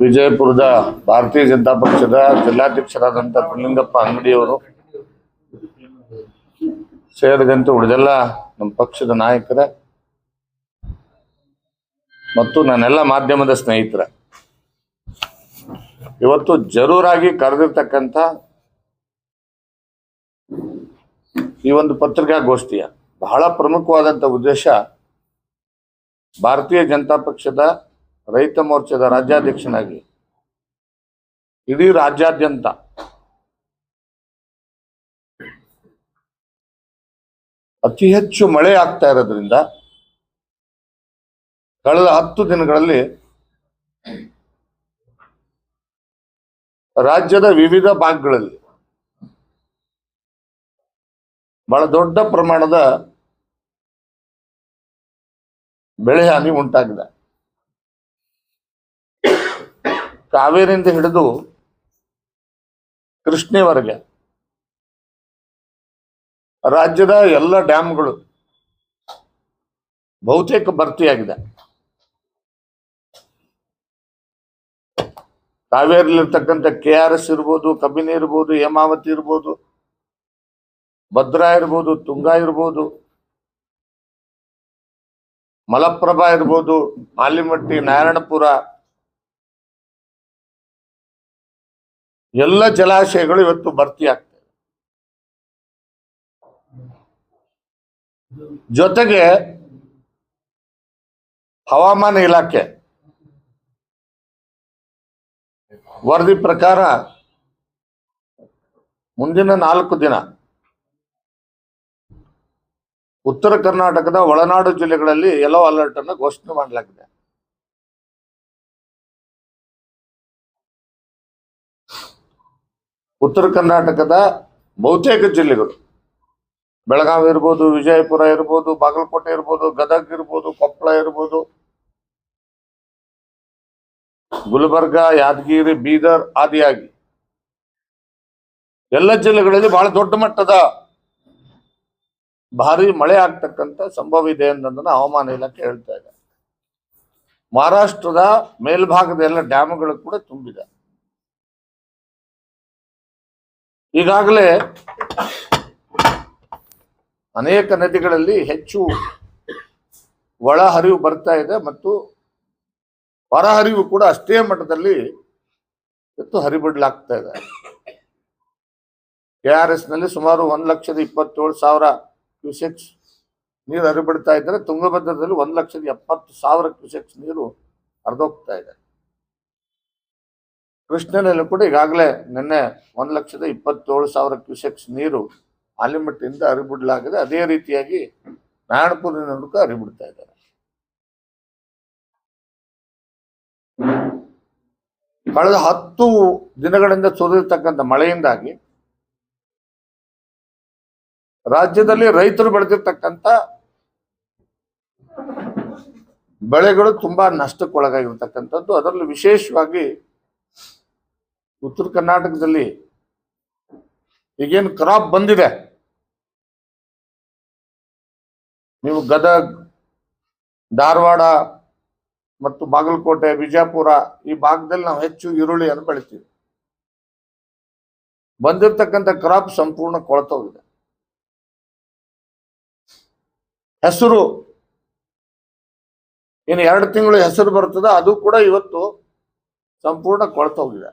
ವಿಜಯಪುರದ ಭಾರತೀಯ ಜನತಾ ಪಕ್ಷದ ಜಿಲ್ಲಾಧ್ಯಕ್ಷರಾದಂಥ ಪುಲ್ಲಿಂಗಪ್ಪ ಅಂಗಡಿಯವರು ಸೇರಿದಂತೆ ಉಳಿದೆಲ್ಲ ನಮ್ಮ ಪಕ್ಷದ ನಾಯಕರ ಮತ್ತು ನನ್ನೆಲ್ಲ ಮಾಧ್ಯಮದ ಸ್ನೇಹಿತರ ಇವತ್ತು ಜರೂರಾಗಿ ಕರೆದಿರ್ತಕ್ಕಂಥ ಈ ಒಂದು ಪತ್ರಿಕಾಗೋಷ್ಠಿಯ ಬಹಳ ಪ್ರಮುಖವಾದಂಥ ಉದ್ದೇಶ ಭಾರತೀಯ ಜನತಾ ಪಕ್ಷದ ರೈತ ಮೋರ್ಚಾದ ರಾಜ್ಯಾಧ್ಯಕ್ಷನಾಗಿ ಇಡೀ ರಾಜ್ಯಾದ್ಯಂತ ಅತಿ ಹೆಚ್ಚು ಮಳೆ ಆಗ್ತಾ ಇರೋದ್ರಿಂದ ಕಳೆದ 10 ದಿನಗಳಲ್ಲಿ ರಾಜ್ಯದ ವಿವಿಧ ಭಾಗಗಳಲ್ಲಿ ಬಹಳ ದೊಡ್ಡ ಪ್ರಮಾಣದ ಬೆಳೆ ಹಾನಿ ಉಂಟಾಗಿದೆ. ಕಾವೇರಿಯಿಂದ ಹಿಡಿದು ಕೃಷ್ಣೆವರೆಗೆ ರಾಜ್ಯದ ಎಲ್ಲ ಡ್ಯಾಮ್ಗಳು ಬಹುತೇಕ ಭರ್ತಿಯಾಗಿದೆ. ಕಾವೇರಿಯಲ್ಲಿರ್ತಕ್ಕಂಥ KRS ಇರ್ಬೋದು, ಕಬಿನಿ ಇರ್ಬೋದು, ಹೇಮಾವತಿ ಇರ್ಬೋದು, ಭದ್ರಾ ಇರ್ಬೋದು, ತುಂಗಾ ಇರ್ಬೋದು, ಮಲಪ್ರಭಾ ಇರ್ಬೋದು, ಆಲಿಮಟ್ಟಿ, ನಾರಾಯಣಪುರ ಎಲ್ಲ ಜಲಾಶಯಗಳು ಇವತ್ತು ಭರ್ತಿ ಆಗ್ತವೆ. ಜೊತೆಗೆ ಹವಾಮಾನ ಇಲಾಖೆ ವರದಿ ಪ್ರಕಾರ ಮುಂದಿನ 4 ದಿನ ಉತ್ತರ ಕರ್ನಾಟಕದ ಒಳನಾಡು ಜಿಲ್ಲೆಗಳಲ್ಲಿ ಯೆಲ್ಲೋ ಅಲರ್ಟ್ ಅನ್ನು ಘೋಷಣೆ ಮಾಡಲಾಗಿದೆ. ಉತ್ತರ ಕರ್ನಾಟಕದ ಬಹುತೇಕ ಜಿಲ್ಲೆಗಳು ಬೆಳಗಾವಿ ಇರ್ಬೋದು, ವಿಜಯಪುರ ಇರ್ಬೋದು, ಬಾಗಲಕೋಟೆ ಇರ್ಬೋದು, ಗದಗ ಇರ್ಬೋದು, ಕೊಪ್ಪಳ ಇರ್ಬೋದು, ಗುಲ್ಬರ್ಗ, ಯಾದಗಿರಿ, ಬೀದರ್ ಆದಿಯಾಗಿ ಎಲ್ಲ ಜಿಲ್ಲೆಗಳಲ್ಲಿ ಬಹಳ ದೊಡ್ಡ ಮಟ್ಟದ ಭಾರಿ ಮಳೆ ಆಗ್ತಕ್ಕಂಥ ಸಂಭವ ಇದೆ ಅನ್ನೋದನ್ನ ಹವಾಮಾನ ಇಲಾಖೆ ಹೇಳ್ತಾ ಇದೆ. ಮಹಾರಾಷ್ಟ್ರದ ಮೇಲ್ಭಾಗದ ಎಲ್ಲ ಡ್ಯಾಮ್ಗಳು ಕೂಡ ತುಂಬಿದೆ. ಈಗಾಗಲೇ ಅನೇಕ ನದಿಗಳಲ್ಲಿ ಹೆಚ್ಚು ಒಳ ಹರಿವು ಬರ್ತಾ ಇದೆ ಮತ್ತು ಹೊರ ಹರಿವು ಕೂಡ ಅಷ್ಟೇ ಮಟ್ಟದಲ್ಲಿ ಹರಿಬಿಡ್ಲಾಗ್ತಾ ಇದೆ. KRS ನಲ್ಲಿ ಸುಮಾರು 1,27,000 ಕ್ಯೂಸೆಕ್ಸ್ ನೀರು ಹರಿಬಿಡ್ತಾ ಇದ್ದಾರೆ. ತುಂಗಭದ್ರದಲ್ಲಿ 1,70,000 ಕ್ಯೂಸೆಕ್ಸ್ ನೀರು ಹರಿದೋಗ್ತಾ ಇದೆ. ಕೃಷ್ಣನಲ್ಲಿ ಕೂಡ ಈಗಾಗಲೇ ನಿನ್ನೆ 1,27,000 ಕ್ಯೂಸೆಕ್ಸ್ ನೀರು ಆಲಿಮಟ್ಟಿಯಿಂದ ಹರಿಬಿಡ್ಲಾಗಿದೆ. ಅದೇ ರೀತಿಯಾಗಿ ನಾರಾಯಣಪುರದಿಂದ ಹರಿಬಿಡ್ತಾ ಇದ್ದಾರೆ. ಕಳೆದ 10 ದಿನಗಳಿಂದ ಸುರಿದಿರ್ತಕ್ಕಂಥ ಮಳೆಯಿಂದಾಗಿ ರಾಜ್ಯದಲ್ಲಿ ರೈತರು ಬೆಳೆದಿರ್ತಕ್ಕಂಥ ಬೆಳೆಗಳು ತುಂಬಾ ನಷ್ಟಕ್ಕೊಳಗಾಗಿರ್ತಕ್ಕಂಥದ್ದು. ಅದರಲ್ಲೂ ವಿಶೇಷವಾಗಿ ಉತ್ತರ ಕರ್ನಾಟಕದಲ್ಲಿ ಈಗೇನು ಕ್ರಾಪ್ ಬಂದಿದೆ, ನೀವು ಗದಗ್, ಧಾರವಾಡ ಮತ್ತು ಬಾಗಲಕೋಟೆ, ವಿಜಯಪುರ ಈ ಭಾಗದಲ್ಲಿ ನಾವು ಹೆಚ್ಚು ಈರುಳ್ಳಿಯನ್ನು ಬೆಳಿತೀವಿ. ಬಂದಿರತಕ್ಕಂಥ ಕ್ರಾಪ್ ಸಂಪೂರ್ಣ ಕೊಳ್ತೋಗಿದೆ. ಹೆಸರು ಇನ್ನು 2 ತಿಂಗಳು ಹೆಸರು ಬರ್ತದ, ಅದು ಕೂಡ ಇವತ್ತು ಸಂಪೂರ್ಣ ಕೊಳ್ತೋಗಿದೆ.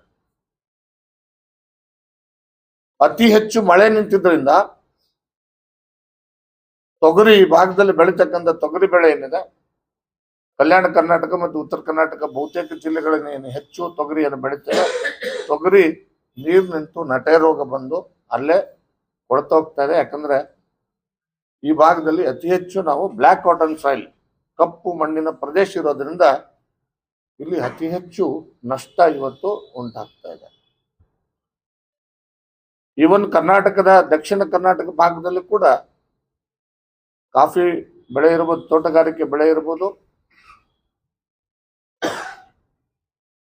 ಅತಿ ಹೆಚ್ಚು ಮಳೆ ನಿಂತಿದ್ದರಿಂದ ತೊಗರಿ ಈ ಭಾಗದಲ್ಲಿ ಬೆಳೀತಕ್ಕಂಥ ತೊಗರಿ ಬೆಳೆ ಏನಿದೆ, ಕಲ್ಯಾಣ ಕರ್ನಾಟಕ ಮತ್ತು ಉತ್ತರ ಕರ್ನಾಟಕ ಬಹುತೇಕ ಜಿಲ್ಲೆಗಳಲ್ಲಿ ಹೆಚ್ಚು ತೊಗರಿಯನ್ನು ಬೆಳೀತಾರೆ. ತೊಗರಿ ನೀರು ನಿಂತು ನಟೆ ರೋಗ ಬಂದು ಅಲ್ಲೇ ಕೊಳ್ತೋಗ್ತಾ ಇದೆ. ಯಾಕಂದ್ರೆ ಈ ಭಾಗದಲ್ಲಿ ಅತಿ ಹೆಚ್ಚು ನಾವು ಬ್ಲ್ಯಾಕ್ ಕಾಟನ್ ಸಾಯಿಲ್, ಕಪ್ಪು ಮಣ್ಣಿನ ಪ್ರದೇಶ ಇರೋದ್ರಿಂದ ಇಲ್ಲಿ ಅತಿ ಹೆಚ್ಚು ನಷ್ಟ ಇವತ್ತು ಉಂಟಾಗ್ತಾ ಇದೆ. ಈವನ್ ಕರ್ನಾಟಕದ ದಕ್ಷಿಣ ಕರ್ನಾಟಕ ಭಾಗದಲ್ಲಿ ಕೂಡ ಕಾಫಿ ಬೆಳೆ ಇರ್ಬೋದು, ತೋಟಗಾರಿಕೆ ಬೆಳೆ ಇರ್ಬೋದು,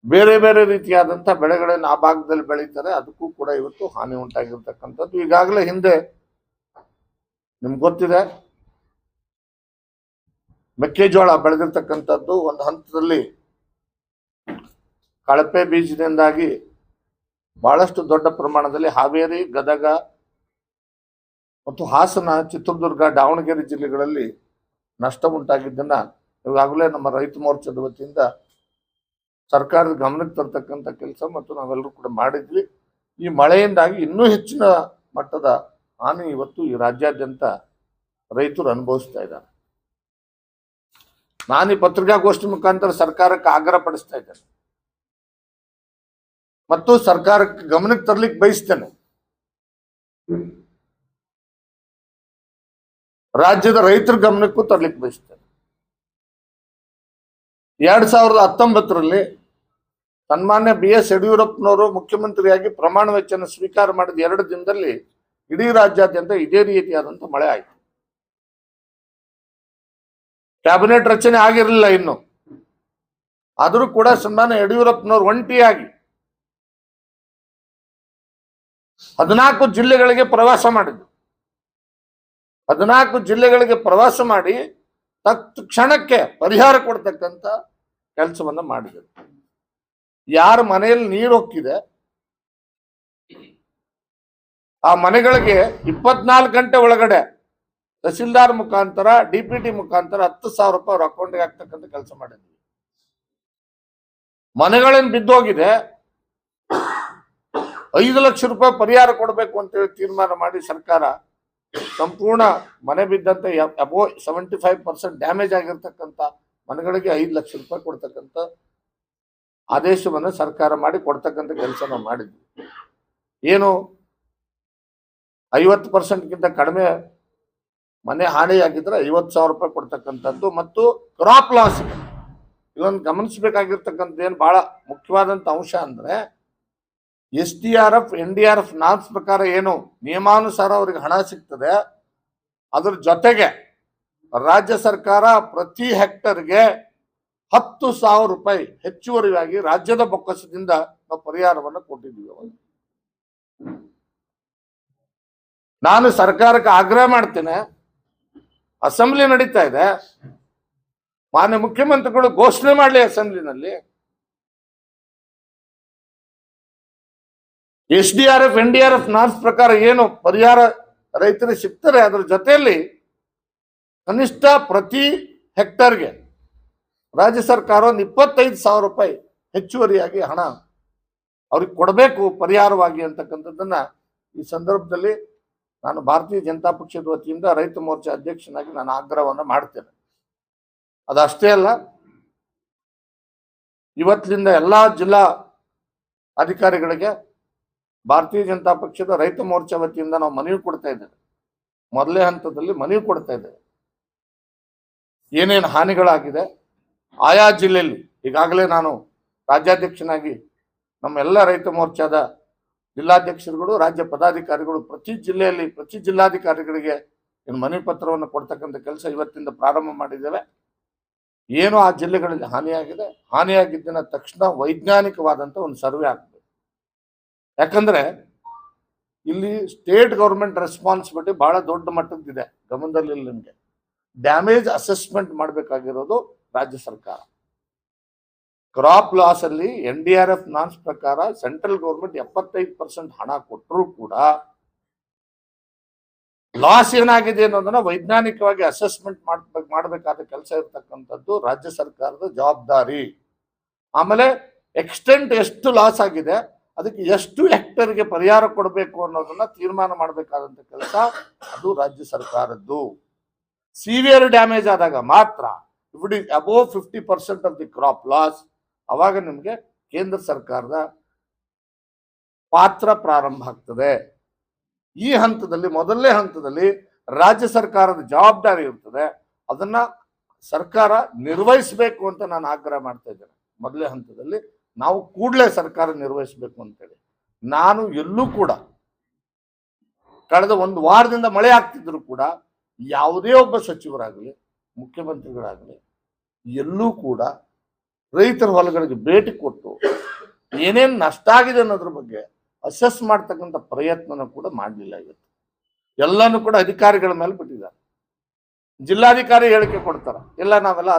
ಬೇರೆ ಬೇರೆ ರೀತಿಯಾದಂತಹ ಬೆಳೆಗಳನ್ನು ಆ ಭಾಗದಲ್ಲಿ ಬೆಳೀತಾರೆ. ಅದಕ್ಕೂ ಕೂಡ ಇವತ್ತು ಹಾನಿ ಉಂಟಾಗಿರ್ತಕ್ಕಂಥದ್ದು. ಈಗಾಗಲೇ ಹಿಂದೆ ನಿಮ್ಗೆ ಗೊತ್ತಿದೆ, ಮೆಕ್ಕೆಜೋಳ ಬೆಳೆದಿರ್ತಕ್ಕಂಥದ್ದು ಒಂದು ಹಂತದಲ್ಲಿ ಕಳಪೆ ಬೀಜದಿಂದಾಗಿ ಬಹಳಷ್ಟು ದೊಡ್ಡ ಪ್ರಮಾಣದಲ್ಲಿ ಹಾವೇರಿ, ಗದಗ ಮತ್ತು ಹಾಸನ, ಚಿತ್ರದುರ್ಗ, ದಾವಣಗೆರೆ ಜಿಲ್ಲೆಗಳಲ್ಲಿ ನಷ್ಟ ಉಂಟಾಗಿದ್ದನ್ನ ಈಗಾಗಲೇ ನಮ್ಮ ರೈತ ಮೋರ್ಚಾದ ವತಿಯಿಂದ ಸರ್ಕಾರದ ಗಮನಕ್ಕೆ ತರ್ತಕ್ಕಂಥ ಕೆಲಸ ಮತ್ತು ನಾವೆಲ್ಲರೂ ಕೂಡ ಮಾಡಿದ್ವಿ. ಈ ಮಳೆಯಿಂದಾಗಿ ಇನ್ನೂ ಹೆಚ್ಚಿನ ಮಟ್ಟದ ಹಾನಿ ಇವತ್ತು ಈ ರಾಜ್ಯಾದ್ಯಂತ ರೈತರು ಅನುಭವಿಸ್ತಾ ಇದ್ದಾರೆ. ನಾನು ಈ ಪತ್ರಿಕಾಗೋಷ್ಠಿ ಮುಖಾಂತರ ಸರ್ಕಾರಕ್ಕೆ ಆಗ್ರಹ ಪಡಿಸ್ತಾ ಇದ್ದೇನೆ ಮತ್ತು ಸರ್ಕಾರಕ್ಕೆ ಗಮನಕ್ಕೆ ತರ್ಲಿಕ್ಕೆ ಬಯಸ್ತೇನೆ. ರಾಜ್ಯದ ರೈತರ ಗಮನಕ್ಕೂ ತರ್ಲಿಕ್ಕೆ ಬಯಸ್ತೇನೆ. 2019ರಲ್ಲಿ ಸನ್ಮಾನ್ಯ BS ಯಡಿಯೂರಪ್ಪನವರು ಮುಖ್ಯಮಂತ್ರಿಯಾಗಿ ಪ್ರಮಾಣ ವಚನ ಸ್ವೀಕಾರ ಮಾಡಿದ 2 ದಿನದಲ್ಲಿ ಇಡೀ ರಾಜ್ಯಾದ್ಯಂತ ಇದೇ ರೀತಿಯಾದಂತ ಮಳೆ ಆಯಿತು. ಕ್ಯಾಬಿನೆಟ್ ರಚನೆ ಆಗಿರಲಿಲ್ಲ ಇನ್ನು, ಆದರೂ ಕೂಡ ಸನ್ಮಾನ್ಯ ಯಡಿಯೂರಪ್ಪನವರು ಒಂಟಿಯಾಗಿ 14 ಜಿಲ್ಲೆಗಳಿಗೆ ಪ್ರವಾಸ ಮಾಡಿದ್ರು. 14 ಜಿಲ್ಲೆಗಳಿಗೆ ಪ್ರವಾಸ ಮಾಡಿ ತಕ್ಷಣಕ್ಕೆ ಪರಿಹಾರ ಕೊಡ್ತಕ್ಕಂಥ ಕೆಲಸವನ್ನ ಮಾಡಿದರು. ಯಾರ ಮನೆಯಲ್ಲಿ ನೀರು ಹೋಗಿದೆ ಆ ಮನೆಗಳಿಗೆ 24 ಗಂಟೆ ಒಳಗಡೆ ತಹಸೀಲ್ದಾರ್ ಮುಖಾಂತರ, DPT ಮುಖಾಂತರ 10,000 ರೂಪಾಯಿ ಅವ್ರ ಅಕೌಂಟ್ಗೆ ಹಾಕ್ತಕ್ಕಂಥ ಕೆಲಸ ಮಾಡಿದ್ವಿ. ಮನೆಗಳೇನು ಬಿದ್ದೋಗಿದೆ, 5 ಲಕ್ಷ ರೂಪಾಯಿ ಪರಿಹಾರ ಕೊಡಬೇಕು ಅಂತೇಳಿ ತೀರ್ಮಾನ ಮಾಡಿ ಸರ್ಕಾರ ಸಂಪೂರ್ಣ ಮನೆ ಬಿದ್ದಂತೆ ಅಬೋ 75% ಡ್ಯಾಮೇಜ್ ಆಗಿರ್ತಕ್ಕಂಥ ಮನೆಗಳಿಗೆ 5 ಲಕ್ಷ ರೂಪಾಯಿ ಕೊಡ್ತಕ್ಕಂಥ ಆದೇಶವನ್ನು ಸರ್ಕಾರ ಮಾಡಿ ಕೊಡ್ತಕ್ಕಂಥ ಕೆಲಸ ನಾವು ಮಾಡಿದ್ವಿ. ಏನು 50%ಗಿಂತ ಕಡಿಮೆ ಮನೆ ಹಾನಿಯಾಗಿದ್ರೆ 50,000 ರೂಪಾಯಿ ಕೊಡ್ತಕ್ಕಂಥದ್ದು. ಮತ್ತು ಕ್ರಾಪ್ ಲಾಸ್ ಇದೊಂದು ಗಮನಿಸಬೇಕಾಗಿರ್ತಕ್ಕಂಥ ಏನು ಬಹಳ ಮುಖ್ಯವಾದಂಥ ಅಂಶ ಅಂದ್ರೆ SDRF, NDRF ನಾರ್ಮ್ಸ್ ಪ್ರಕಾರ ಏನು ನಿಯಮಾನುಸಾರ ಅವರಿಗೆ ಹಣ ಸಿಗ್ತದೆ, ಅದ್ರ ಜೊತೆಗೆ ರಾಜ್ಯ ಸರ್ಕಾರ ಪ್ರತಿ ಹೆಕ್ಟರ್ಗೆ 10,000 ರೂಪಾಯಿ ಹೆಚ್ಚುವರಿಯಾಗಿ ರಾಜ್ಯದ ಬೊಕ್ಕಸದಿಂದ ನಾವು ಪರಿಹಾರವನ್ನು ಕೊಟ್ಟಿದ್ದೀವಿ. ನಾನು ಸರ್ಕಾರಕ್ಕೆ ಆಗ್ರಹ ಮಾಡ್ತೇನೆ, ಅಸೆಂಬ್ಲಿ ನಡೀತಾ ಇದೆ, ಮಾನ್ಯ ಮುಖ್ಯಮಂತ್ರಿಗಳು ಘೋಷಣೆ ಮಾಡಲಿ ಅಸೆಂಬ್ಲಿನಲ್ಲಿ. SDRF, NDRF ನಾರ್ಮ್ಸ್ ಪ್ರಕಾರ ಏನು ಪರಿಹಾರ ರೈತರಿಗೆ ಸಿಗ್ತಾರೆ, ಅದರ ಜೊತೆಯಲ್ಲಿ ಕನಿಷ್ಠ ಪ್ರತಿ ಹೆಕ್ಟರ್ಗೆ ರಾಜ್ಯ ಸರ್ಕಾರ ಒಂದು 25,000 ರೂಪಾಯಿ ಹೆಚ್ಚುವರಿಯಾಗಿ ಹಣ ಅವ್ರಿಗೆ ಕೊಡಬೇಕು ಪರಿಹಾರವಾಗಿ ಅಂತಕ್ಕಂಥದ್ದನ್ನ ಈ ಸಂದರ್ಭದಲ್ಲಿ ನಾನು ಭಾರತೀಯ ಜನತಾ ಪಕ್ಷದ ವತಿಯಿಂದ ರೈತ ಮೋರ್ಚಾ ಅಧ್ಯಕ್ಷನಾಗಿ ನಾನು ಆಗ್ರಹವನ್ನು ಮಾಡ್ತೇನೆ. ಅದಷ್ಟೇ ಅಲ್ಲ, ಇವತ್ತಿನಿಂದ ಎಲ್ಲಾ ಜಿಲ್ಲಾ ಅಧಿಕಾರಿಗಳಿಗೆ ಭಾರತೀಯ ಜನತಾ ಪಕ್ಷದ ರೈತ ಮೋರ್ಚಾ ವತಿಯಿಂದ ನಾವು ಮನವಿ ಕೊಡ್ತಾ ಇದ್ದೇವೆ. ಮೊದಲೇ ಹಂತದಲ್ಲಿ ಮನವಿ ಕೊಡ್ತಾ ಇದ್ದೇವೆ. ಏನೇನು ಹಾನಿಗಳಾಗಿದೆ ಆಯಾ ಜಿಲ್ಲೆಯಲ್ಲಿ, ಈಗಾಗಲೇ ನಾನು ರಾಜ್ಯಾಧ್ಯಕ್ಷನಾಗಿ ನಮ್ಮ ಎಲ್ಲ ರೈತ ಮೋರ್ಚಾದ ಜಿಲ್ಲಾಧ್ಯಕ್ಷರುಗಳು, ರಾಜ್ಯ ಪದಾಧಿಕಾರಿಗಳು ಪ್ರತಿ ಜಿಲ್ಲೆಯಲ್ಲಿ ಪ್ರತಿ ಜಿಲ್ಲಾಧಿಕಾರಿಗಳಿಗೆ ಏನು ಮನವಿ ಪತ್ರವನ್ನು ಕೊಡ್ತಕ್ಕಂಥ ಕೆಲಸ ಇವತ್ತಿಂದ ಪ್ರಾರಂಭ ಮಾಡಿದ್ದೇವೆ. ಏನು ಆ ಜಿಲ್ಲೆಗಳಲ್ಲಿ ಹಾನಿಯಾಗಿದೆ, ಹಾನಿಯಾಗಿದ್ದಿನ ತಕ್ಷಣ ವೈಜ್ಞಾನಿಕವಾದಂಥ ಒಂದು ಸರ್ವೆ ಆಗ್ತದೆ. ಯಾಕಂದ್ರೆ ಇಲ್ಲಿ ಸ್ಟೇಟ್ ಗೌರ್ಮೆಂಟ್ ರೆಸ್ಪಾನ್ಸಿಬಿಲಿಟಿ ಬಹಳ ದೊಡ್ಡ ಮಟ್ಟದಿದೆ. ಗಮನದಲ್ಲಿ ನಿಮಗೆ ಡ್ಯಾಮೇಜ್ ಅಸೆಸ್ಮೆಂಟ್ ಮಾಡಬೇಕಾಗಿರೋದು ರಾಜ್ಯ ಸರ್ಕಾರ. ಕ್ರಾಪ್ ಲಾಸ್ ಅಲ್ಲಿ NDRF ನಾರ್ಮ್ಸ್ ಪ್ರಕಾರ ಸೆಂಟ್ರಲ್ ಗೌರ್ಮೆಂಟ್ 75% ಹಣ ಕೊಟ್ಟರೂ ಕೂಡ ಲಾಸ್ ಏನಾಗಿದೆ ಅನ್ನೋದನ್ನ ವೈಜ್ಞಾನಿಕವಾಗಿ ಅಸೆಸ್ಮೆಂಟ್ ಮಾಡಬೇಕಾದ ಕೆಲಸ ಇರತಕ್ಕಂಥದ್ದು ರಾಜ್ಯ ಸರ್ಕಾರದ ಜವಾಬ್ದಾರಿ. ಆಮೇಲೆ ಎಕ್ಸ್ಟೆಂಟ್ ಎಷ್ಟು ಲಾಸ್ ಆಗಿದೆ, ಅದಕ್ಕೆ ಎಷ್ಟು ಹೆಕ್ಟರ್ಗೆ ಪರಿಹಾರ ಕೊಡಬೇಕು ಅನ್ನೋದನ್ನ ತೀರ್ಮಾನ ಮಾಡಬೇಕಾದಂತ ಕೆಲಸ ಅದು ರಾಜ್ಯ ಸರ್ಕಾರದ್ದು. ಸಿವಿಯರ್ ಡ್ಯಾಮೇಜ್ ಆದಾಗ ಮಾತ್ರ, if it is above 50% of the crop loss, ಅವಾಗ ನಿಮಗೆ ಕೇಂದ್ರ ಸರ್ಕಾರದ ಪಾತ್ರ ಪ್ರಾರಂಭ ಆಗ್ತದೆ. ಈ ಹಂತದಲ್ಲಿ, ಮೊದಲನೇ ಹಂತದಲ್ಲಿ ರಾಜ್ಯ ಸರ್ಕಾರದ ಜವಾಬ್ದಾರಿ ಇರ್ತದೆ, ಅದನ್ನ ಸರ್ಕಾರ ನಿರ್ವಹಿಸಬೇಕು ಅಂತ ನಾನು ಆಗ್ರಹ ಮಾಡ್ತಾ ಇದ್ದೇನೆ. ಮೊದಲನೇ ಹಂತದಲ್ಲಿ ನಾವು ಕೂಡಲೇ ಸರ್ಕಾರ ನಿರ್ವಹಿಸಬೇಕು ಅಂತೇಳಿ. ನಾನು ಎಲ್ಲೂ ಕೂಡ ಕಳೆದ 1 ವಾರದಿಂದ ಮಳೆ ಆಗ್ತಿದ್ರು ಕೂಡ ಯಾವುದೇ ಒಬ್ಬ ಸಚಿವರಾಗಲಿ ಮುಖ್ಯಮಂತ್ರಿಗಳಾಗಲಿ ಎಲ್ಲೂ ಕೂಡ ರೈತರ ಹೊಲಗಳಿಗೆ ಭೇಟಿ ಕೊಟ್ಟು ಏನೇನು ನಷ್ಟ ಆಗಿದೆ ಅನ್ನೋದ್ರ ಬಗ್ಗೆ ಅಸೆಸ್ ಮಾಡ್ತಕ್ಕಂಥ ಪ್ರಯತ್ನನ ಕೂಡ ಮಾಡಲಿಲ್ಲ. ಇವತ್ತು ಎಲ್ಲಾನು ಕೂಡ ಅಧಿಕಾರಿಗಳ ಮೇಲೆ ಬಿಟ್ಟಿದ್ದಾರೆ. ಜಿಲ್ಲಾಧಿಕಾರಿ ಹೇಳಿಕೆ ಕೊಡ್ತಾರೆ, ಇಲ್ಲ ನಾವೆಲ್ಲ